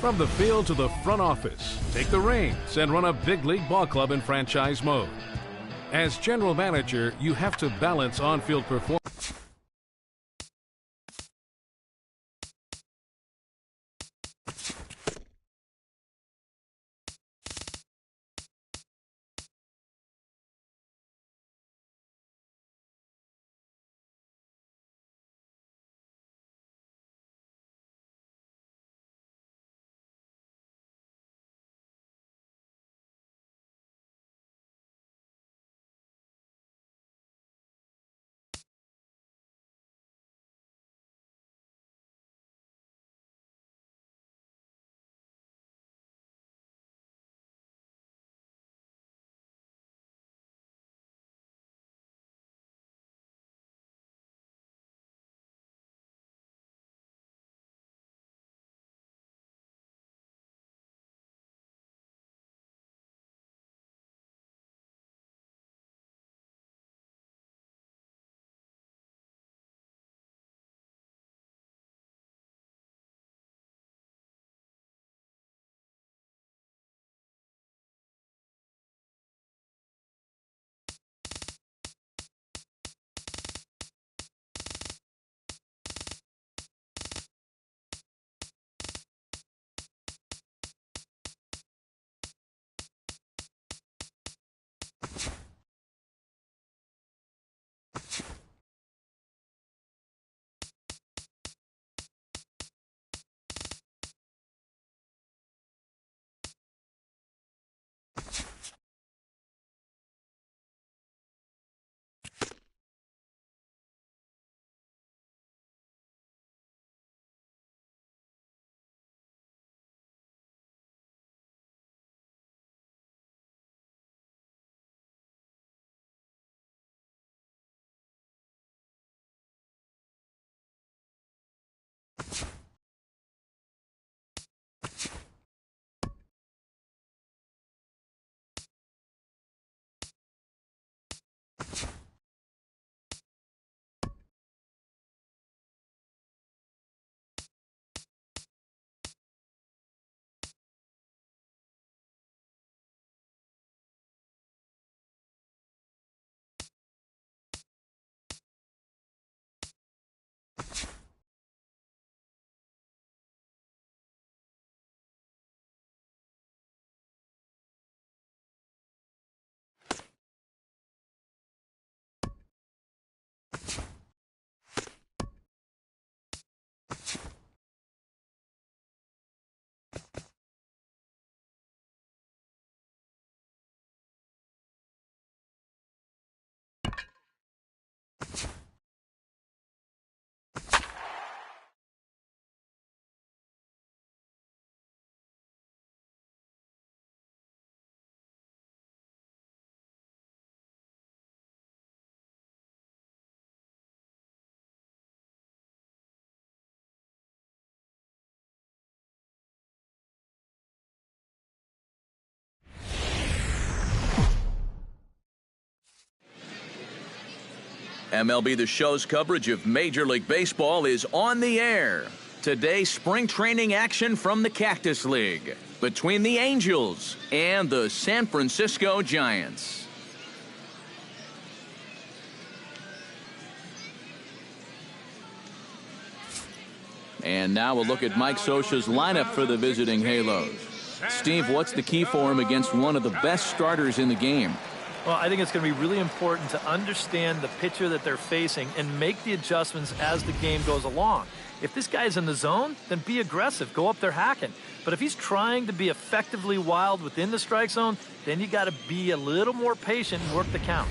From the field to the front office, take the reins and run a big league ball club in franchise mode. As general manager, you have to balance on-field performance. MLB The Show's coverage of Major League Baseball is on the air. Today, spring training action from the Cactus League between the Angels and the San Francisco Giants. And now we'll look at Mike Scioscia's lineup for the visiting Halos. Steve, what's the key for him against one of the best starters in the game? Well, I think it's going to be really important to understand the pitcher that they're facing and make the adjustments as the game goes along. If this guy's in the zone, then be aggressive. Go up there hacking. But if he's trying to be effectively wild within the strike zone, then you got to be a little more patient and work the count.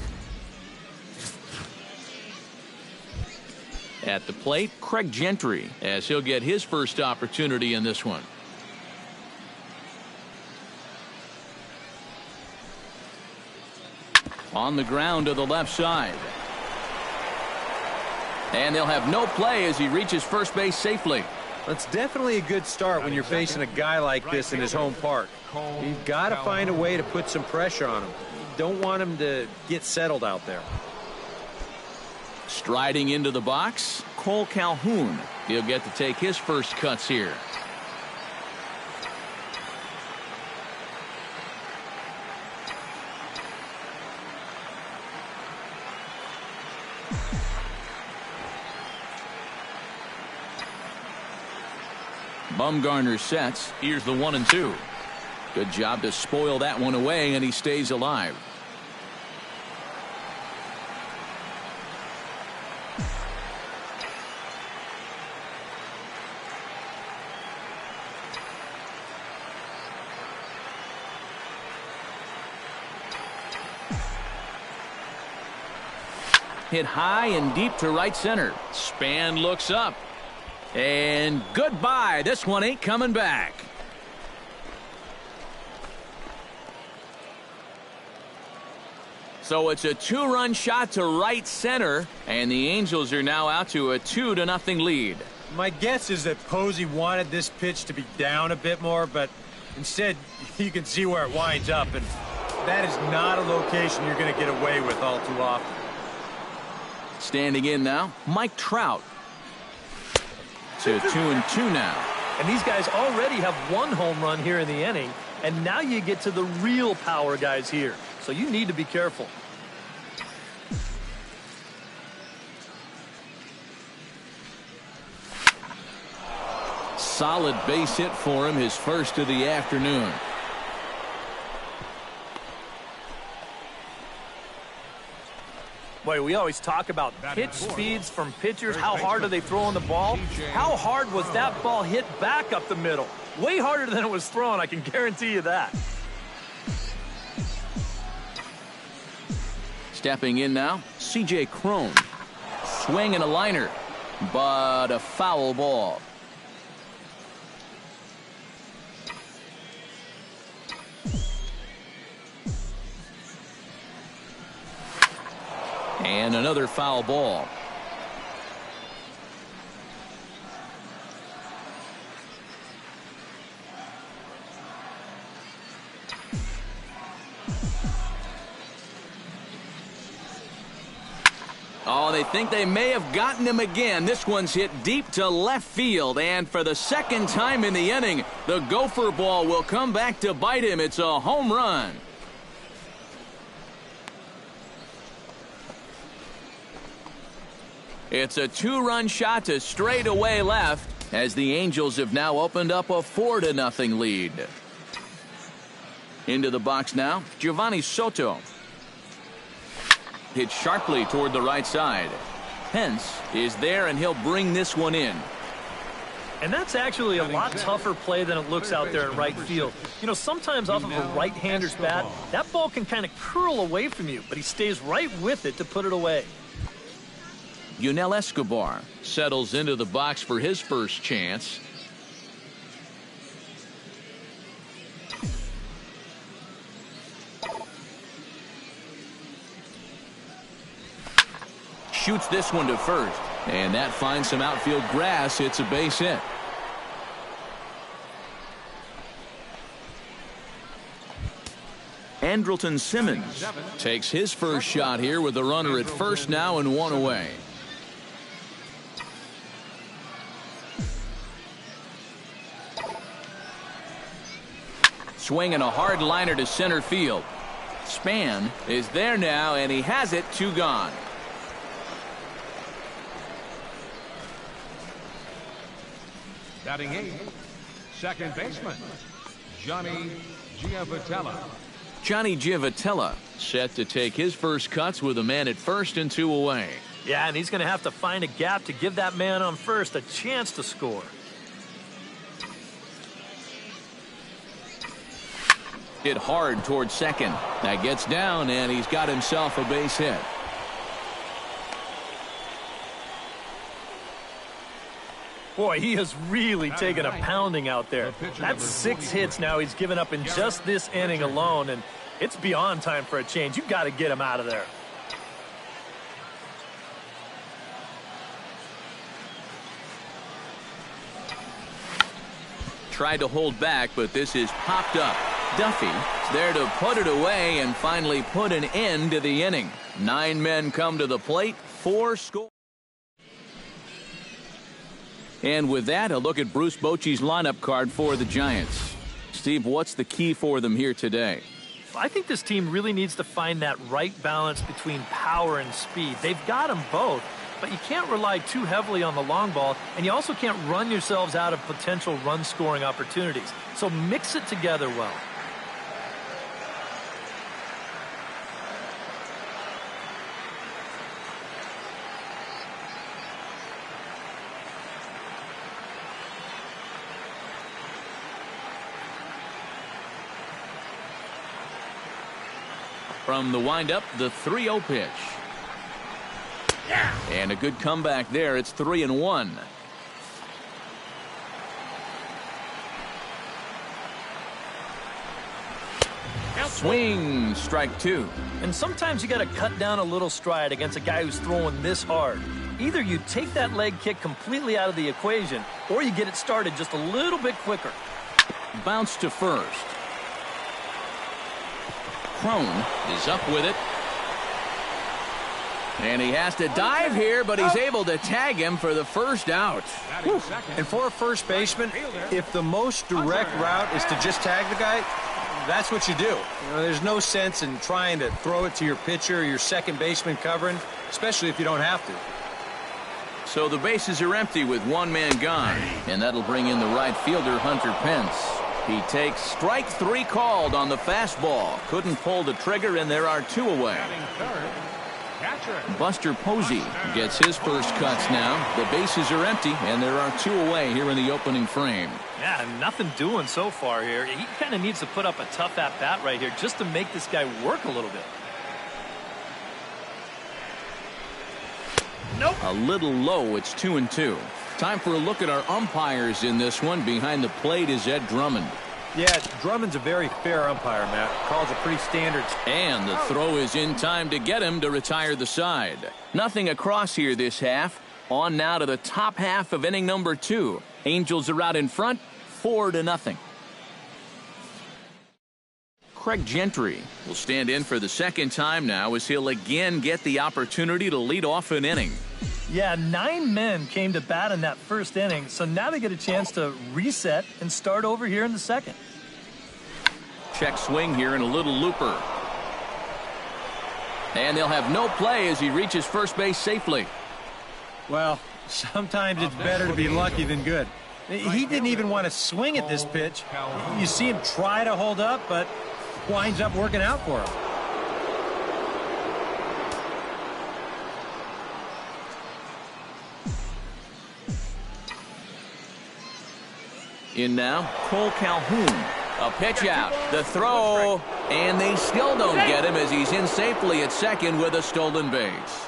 At the plate, Craig Gentry, as he'll get his first opportunity in this one. On the ground to the left side. And they'll have no play as he reaches first base safely. That's definitely a good start when you're facing a guy like this in his home park. You've got to find a way to put some pressure on him. You don't want him to get settled out there. Striding into the box, Cole Calhoun. He'll get to take his first cuts here. Bumgarner sets. Here's the 1-2. Good job to spoil that one away, and he stays alive. Hit high and deep to right center. Span looks up. And goodbye. This one ain't coming back. So it's a 2-run shot to right center, and the Angels are now out to a 2-0 lead. My guess is that Posey wanted this pitch to be down a bit more, but instead you can see where it winds up, and that is not a location you're going to get away with all too often. Standing in now, Mike Trout. To 2-2 now. And these guys already have 1 home run here in the inning, and now you get to the real power guys here. So you need to be careful. Solid base hit for him, his first of the afternoon. Boy, we always talk about pitch speeds from pitchers. How hard are they throwing the ball? How hard was that ball hit back up the middle? Way harder than it was thrown, I can guarantee you that. Stepping in now, C.J. Cron. Swing and a liner, but a foul ball. And another foul ball. Oh, they think they may have gotten him again. This one's hit deep to left field, and for the second time in the inning, the gopher ball will come back to bite him. It's a home run. It's a 2-run shot to straightaway left, as the Angels have now opened up a 4-0 lead. Into the box now, Giovanni Soto. Hit sharply toward the right side. Pence is there, and he'll bring this one in. And that's actually a lot tougher play than it looks out there in right field. You know, sometimes off of a right-hander's bat, that ball can kind of curl away from you, but he stays right with it to put it away. Yunel Escobar settles into the box for his first chance. Shoots this one to first, and that finds some outfield grass. It's a base hit. Andrelton Simmons takes his first shot here with the runner at first now and 1 away. Swinging a hard liner to center field. Span is there now, and he has it. 2 gone. Batting 8, second baseman, Johnny Giavotella. Johnny Giavotella set to take his first cuts with a man at first and 2 away. Yeah, and he's going to have to find a gap to give that man on first a chance to score. Hit hard towards second. That gets down, and he's got himself a base hit. Boy, he has really taken a pounding out there. That's 6 hits now he's given up in just this inning alone, and it's beyond time for a change. You've got to get him out of there. Tried to hold back, but this is popped up. Duffy is there to put it away and finally put an end to the inning. 9 men come to the plate, 4 score. And with that, a look at Bruce Bochy's lineup card for the Giants. Steve, what's the key for them here today? I think this team really needs to find that right balance between power and speed. They've got them both, but you can't rely too heavily on the long ball, and you also can't run yourselves out of potential run-scoring opportunities. So mix it together well. From the windup, the 3-0 pitch. And a good comeback there. It's 3-1. Swing, strike 2. And sometimes you got to cut down a little stride against a guy who's throwing this hard. Either you take that leg kick completely out of the equation, or you get it started just a little bit quicker. Bounce to first. Crone is up with it. And he has to dive here, but he's able to tag him for the first out. And for a first baseman, if the most direct route is to just tag the guy, that's what you do. You know, there's no sense in trying to throw it to your pitcher or your second baseman covering, especially if you don't have to. So the bases are empty with one man gone, and that'll bring in the right fielder, Hunter Pence. He takes strike 3 called on the fastball. Couldn't pull the trigger, and there are 2 away. Buster Posey gets his first cuts now. The bases are empty, and there are 2 away here in the opening frame. Yeah, nothing doing so far here. He kind of needs to put up a tough at-bat right here just to make this guy work a little bit. Nope. A little low. It's 2-2. Time for a look at our umpires in this one. Behind the plate is Ed Drummond. Yeah, Drummond's a very fair umpire, Matt. Calls a pretty standard. And the throw is in time to get him to retire the side. Nothing across here this half. On now to the top half of inning number 2. Angels are out in front, 4-0. Craig Gentry will stand in for the second time now as he'll again get the opportunity to lead off an inning. Yeah, 9 men came to bat in that first inning, so now they get a chance to reset and start over here in the second. Check swing here and a little looper. And they'll have no play as he reaches first base safely. Well, sometimes it's better to be lucky than good. He didn't even want to swing at this pitch. You see him try to hold up, but winds up working out for him. In now, Cole Calhoun. A pitch out. The throw. And they still don't get him as he's in safely at second with a stolen base.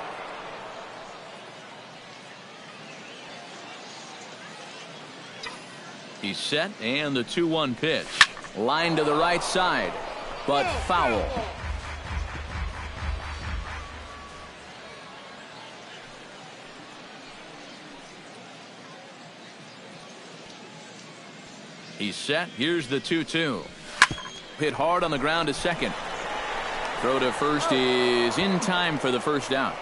He's set, and the 2-1 pitch. Line to the right side, but foul. He's set. Here's the 2-2. Hit hard on the ground to second. Throw to first is in time for the first out.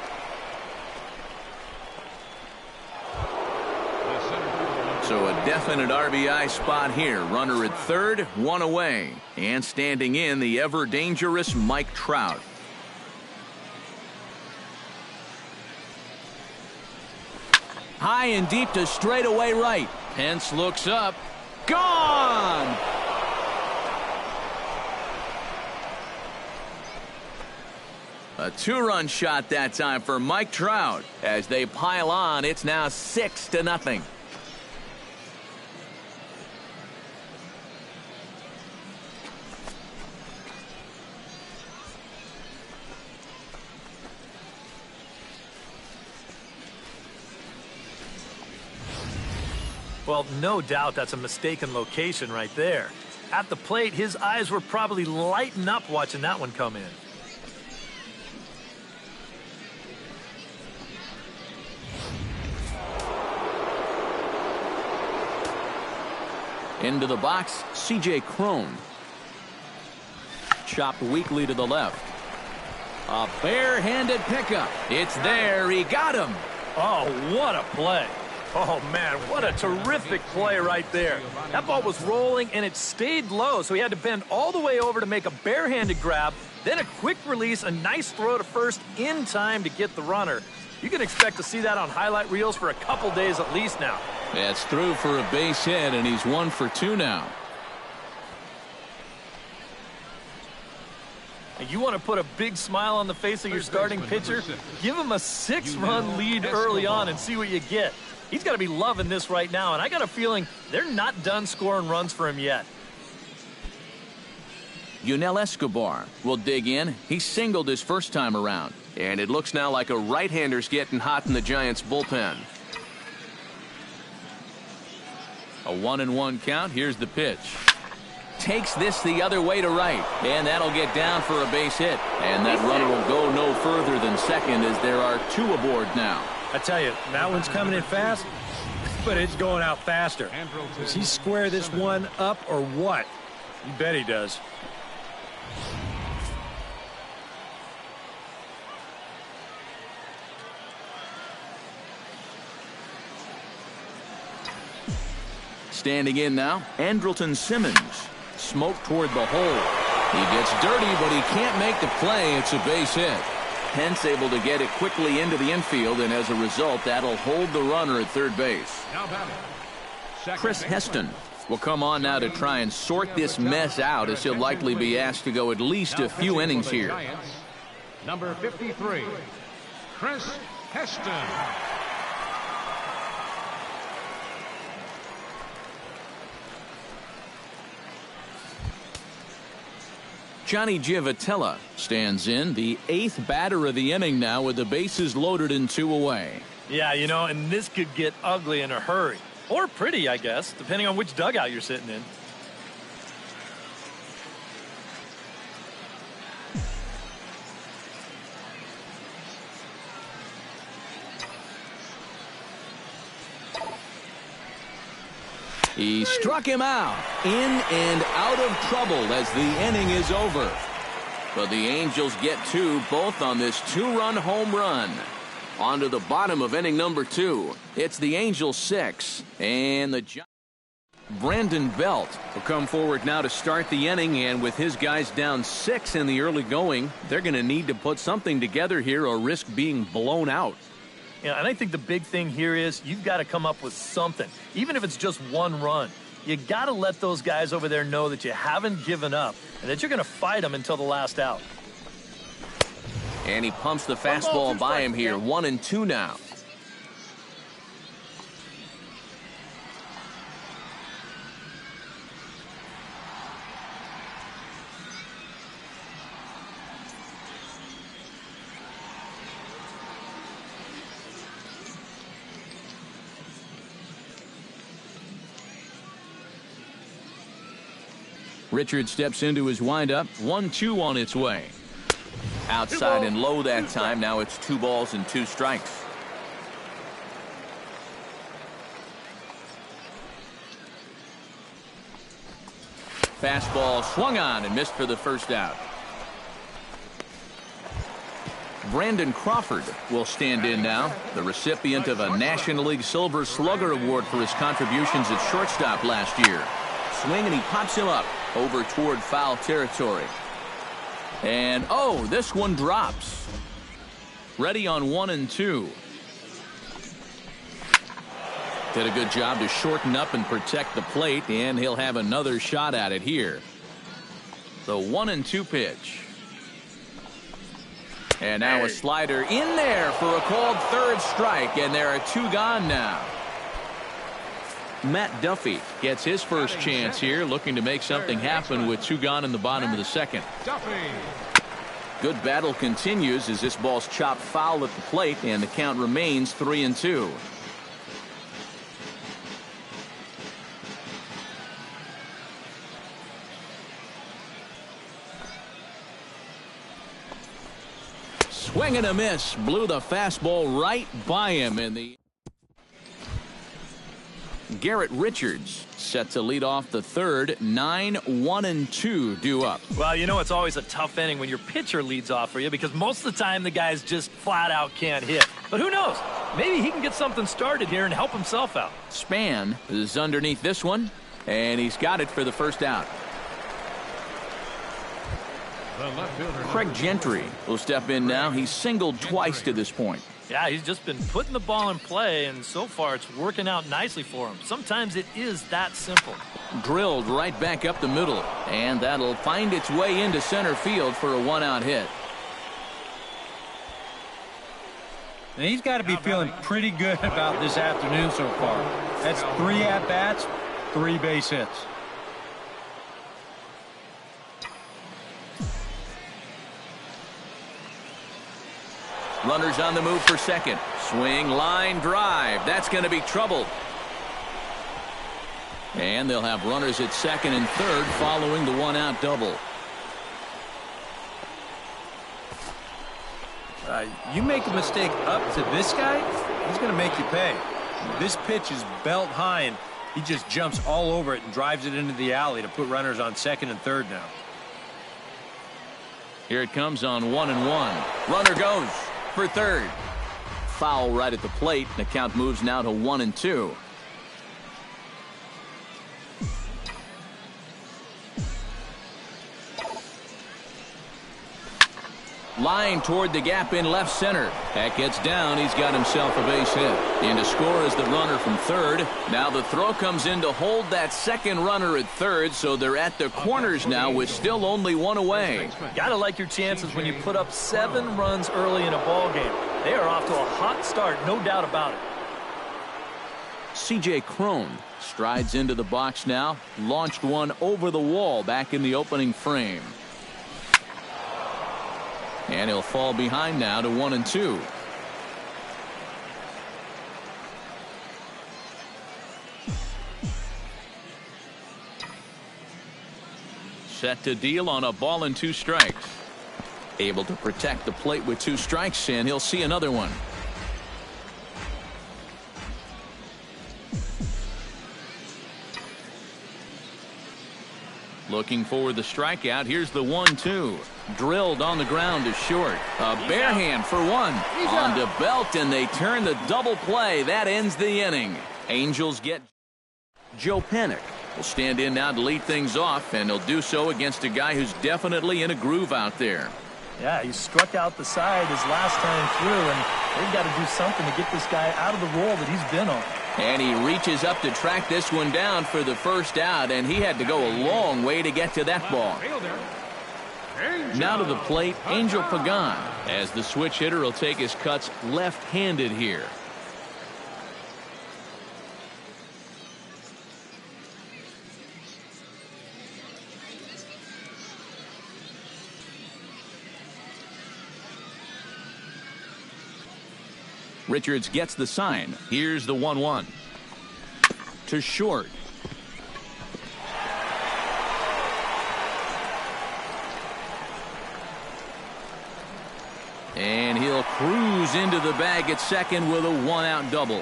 So a definite RBI spot here. Runner at third, 1 away. And standing in, the ever-dangerous Mike Trout. High and deep to straightaway right. Pence looks up. Gone! A 2-run shot that time for Mike Trout. As they pile on, it's now 6-0. Well, no doubt that's a mistaken location right there. At the plate, his eyes were probably lighting up watching that one come in. Into the box, C.J. Crone. Chopped weakly to the left. A barehanded pickup. It's there. He got him. Oh, what a play. Oh, man, what a terrific play right there. That ball was rolling, and it stayed low, so he had to bend all the way over to make a barehanded grab, then a quick release, a nice throw to first in time to get the runner. You can expect to see that on highlight reels for a couple days at least now. That's through for a base hit, and he's 1 for 2 now. And you want to put a big smile on the face of your starting pitcher? Give him a 6-run lead early on and see what you get. He's got to be loving this right now, and I got a feeling they're not done scoring runs for him yet. Yunel Escobar will dig in. He singled his first time around. And it looks now like a right-hander's getting hot in the Giants' bullpen. A 1-1 count. Here's the pitch. Takes this the other way to right. And that'll get down for a base hit. And that runner will go no further than second as there are 2 aboard now. I tell you, that one's coming in fast, but it's going out faster. Does he square this one up or what? You bet he does. Standing in now, Andrelton Simmons. Smoke toward the hole. He gets dirty, but he can't make the play. It's a base hit. Pence able to get it quickly into the infield, and as a result, that'll hold the runner at third base. Chris Heston will come on now to try and sort this mess out, as he'll likely be asked to go at least a few innings here. Number 53, Chris Heston. Johnny Giavotella stands in, the 8th batter of the inning now with the bases loaded and 2 away. Yeah, you know, and this could get ugly in a hurry. Or pretty, I guess, depending on which dugout you're sitting in. He struck him out, in and out of trouble as the inning is over. But the Angels get 2, both on this 2-run home run. On to the bottom of inning number 2. It's the Angels 6, and the Giants. Brandon Belt will come forward now to start the inning, and with his guys down 6 in the early going, they're going to need to put something together here or risk being blown out. Yeah, and I think the big thing here is you've got to come up with something, even if it's just 1 run. You got to let those guys over there know that you haven't given up and that you're going to fight them until the last out. And he pumps the fastball by him here. 1-2 now. Richard steps into his windup. 1-2 on its way. Outside and low that time. Now it's 2 balls and 2 strikes. Fastball swung on and missed for the first out. Brandon Crawford will stand in now, the recipient of a National League Silver Slugger Award for his contributions at shortstop last year. Swing, and he pops him up over toward foul territory. And, oh, this one drops. Ready on 1-2. Did a good job to shorten up and protect the plate, and he'll have another shot at it here. The 1-2 pitch. And now a slider in there for a called third strike, and there are 2 gone now. Matt Duffy gets his first chance here, looking to make something happen with 2 gone in the bottom of the second. Good battle continues as this ball's chopped foul at the plate, and the count remains 3-2. Swing and a miss, blew the fastball right by him in the. Garrett Richards set to lead off the third. 9-1-2 due up. Well, you know, it's always a tough inning when your pitcher leads off for you because most of the time the guys just flat out can't hit. But who knows? Maybe he can get something started here and help himself out. Span is underneath this one, and he's got it for the first out. Craig Gentry will step in now. He's singled twice to this point. Yeah, he's just been putting the ball in play, and so far it's working out nicely for him. Sometimes it is that simple. Drilled right back up the middle, and that'll find its way into center field for a one-out hit. And he's got to be feeling pretty good about this afternoon so far. That's 3 at-bats, 3 base hits. Runners on the move for second. Swing, line, drive. That's going to be trouble. And they'll have runners at second and third following the one-out double. You make a mistake up to this guy, he's going to make you pay. This pitch is belt high, and he just jumps all over it and drives it into the alley to put runners on second and third now. Here it comes on 1-1. Runner goes for third. Foul right at the plate. The count moves now to 1-2. Line toward the gap in left center. That gets down. He's got himself a base hit. And to score is the runner from third. Now the throw comes in to hold that second runner at third, so they're at the corners now with still only one away. Gotta like your chances when you put up 7 runs early in a ball game. They are off to a hot start, no doubt about it. C.J. Cron strides into the box now. Launched one over the wall back in the opening frame. And he'll fall behind now to 1-2. Set to deal on a ball and 2 strikes. Able to protect the plate with 2 strikes, and he'll see another one. Looking for the strikeout. Here's the 1-2. Drilled on the ground to short. A bare hand for one. On to Belt, and they turn the double play. That ends the inning. Angels get Joe Panik. Will stand in now to lead things off, and he'll do so against a guy who's definitely in a groove out there. Yeah, he struck out the side his last time through, and they've got to do something to get this guy out of the role that he's been on. And he reaches up to track this one down for the first out, and he had to go a long way to get to that ball. Now to the plate, Angel Pagan, as the switch hitter will take his cuts left-handed here. Richards gets the sign. Here's the 1-1. To short. And he'll cruise into the bag at second with a 1-out double.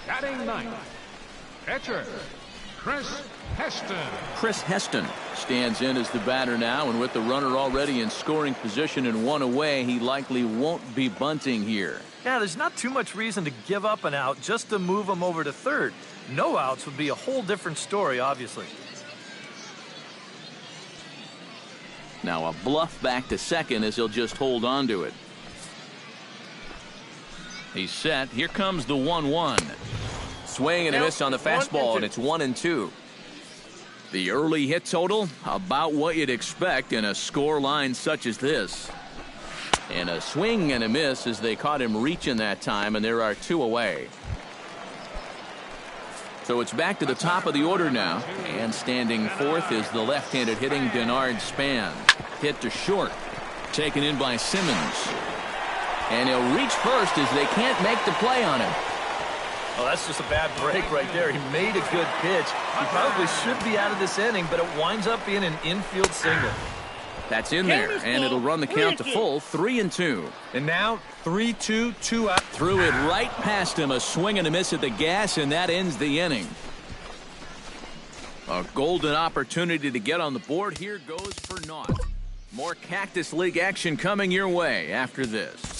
Batting ninth, catcher Chris Heston. Chris Heston stands in as the batter now, and with the runner already in scoring position and 1 away, he likely won't be bunting here. Yeah, there's not too much reason to give up an out just to move him over to third. No outs would be a whole different story, obviously. Now a bluff back to second as he'll just hold on to it. He's set. Here comes the 1-1. Swing and a miss on the fastball, and it's 1-2. The early hit total, about what you'd expect in a score line such as this. And a swing and a miss as they caught him reaching that time, and there are 2 away. So it's back to the top of the order now, and standing fourth is the left-handed hitting Denard Span. Hit to short, taken in by Simmons. And he'll reach first as they can't make the play on him. Oh, that's just a bad break right there. He made a good pitch. He probably should be out of this inning, but it winds up being an infield single. That's in there, and it'll run the count to full, 3-2. And now 3-2, 2 out. Threw it right past him, a swing and a miss at the gas, and that ends the inning. A golden opportunity to get on the board. Here goes for naught. More Cactus League action coming your way after this.